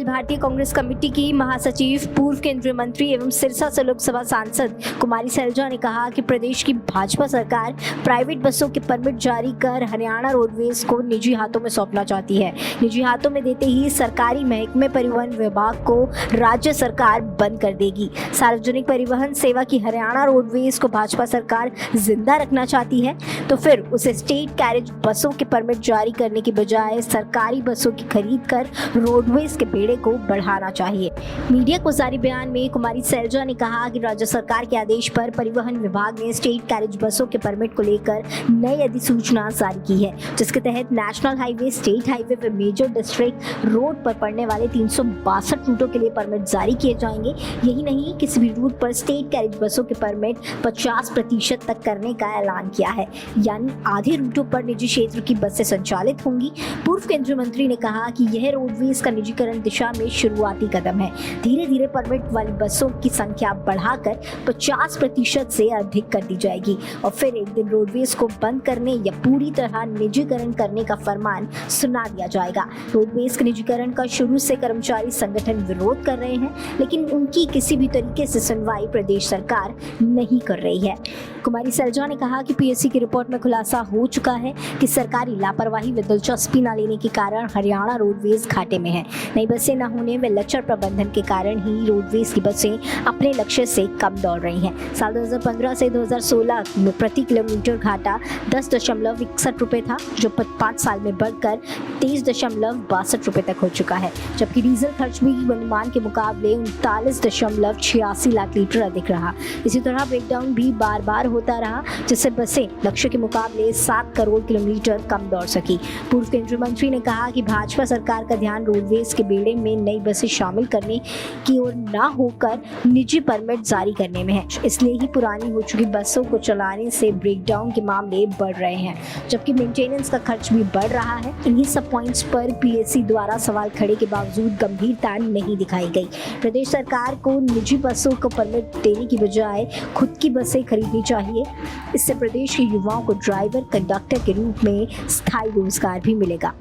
भारतीय कांग्रेस कमेटी की महासचिव, पूर्व केंद्रीय मंत्री एवं सिरसा से लोकसभा सांसद कुमारी सैलजा ने कहा कि प्रदेश की भाजपा सरकार प्राइवेट बसों के परमिट जारी कर हरियाणा रोडवेज को निजी हाथों में सौंपना चाहती है। निजी हाथों में देते ही सरकारी महकमे परिवहन विभाग को राज्य सरकार बंद कर देगी। सार्वजनिक परिवहन सेवा की हरियाणा रोडवेज को भाजपा सरकार जिंदा रखना चाहती है तो फिर उसे स्टेट कैरेज बसों के परमिट जारी करने की बजाय सरकारी बसों की खरीद कर रोडवेज के बेड़े को बढ़ाना चाहिए। मीडिया को जारी बयान में कुमारी सैलजा ने कहा कि राज्य सरकार के आदेश पर परिवहन विभाग ने स्टेट कैरेज बसों के परमिट को लेकर नई अधिसूचना जारी की है, जिसके तहत नेशनल हाईवे, स्टेट हाईवे व मेजर डिस्ट्रिक्ट रोड पर पड़ने वाले 362 रूटों के लिए परमिट जारी किए जाएंगे। यही नहीं, किसी भी रूट पर स्टेट कैरेज बसों के परमिट 50% तक करने का ऐलान किया है, यानी आधे रूटों पर निजी क्षेत्र की बसें संचालित होंगी। पूर्व केंद्रीय मंत्री ने कहा कि यह रोडवेज का निजीकरण दिशा में शुरुआती कदम है। धीरे धीरे परमिट वाली बसों की संख्या बढ़ाकर 50% से अधिक कर दी जाएगी और फिर एक दिन रोडवेज को बंद करने या पूरी तरह निजीकरण करने का फरमान सुना दिया जाएगा। रोडवेज के निजीकरण का शुरू से कर्मचारी संगठन विरोध कर रहे हैं, लेकिन उनकी किसी भी तरीके से सुनवाई प्रदेश सरकार नहीं कर रही है। कुमारी सैलजा ने कहा कि पीएससी की रिपोर्ट में खुलासा हो चुका है कि सरकारी लापरवाही व दिलचस्पी न लेने के कारण हरियाणा रोडवेज घाटे में है। नई बसें न होने व लचर प्रबंधन के कारण ही रोडवेज की बसें अपने लक्ष्य से कम दौड़ रही हैं। साल 2015 से 2016 में प्रति किलोमीटर घाटा 10.61 रुपये था, जो 5 साल में बढ़कर 23.62 रुपये तक हो चुका है, जबकि डीजल खर्च भी अनुमान के मुकाबले 39.86 लाख लीटर अधिक रहा। इसी तरह ब्रेकडाउन भी बार बार होता रहा, जिससे बसें लक्ष्य के मुकाबले 7 करोड़ किलोमीटर कम दौड़ सकी। पूर्व केंद्रीय मंत्री ने कहा कि भाजपा सरकार का ध्यान रोडवेज के बेड़े में नई बसें शामिल करने की ओर न होकर निजी परमिट जारी करने में है, इसलिए ही पुरानी हो चुकी बसों को चलाने से ब्रेकडाउन के मामले बढ़ रहे हैं, जबकि मेंटेनेंस का खर्च भी बढ़ रहा है। इन्हीं सब पॉइंट्स पर पीएससी द्वारा सवाल खड़े के बावजूद गंभीरता नहीं दिखाई गई। प्रदेश सरकार को निजी बसों को परमिट देने की बजाय खुद की बसें खरीदनी चाहिए। इससे प्रदेश के युवाओं को ड्राइवर, कंडक्टर के रूप में स्थायी रोजगार भी मिलेगा।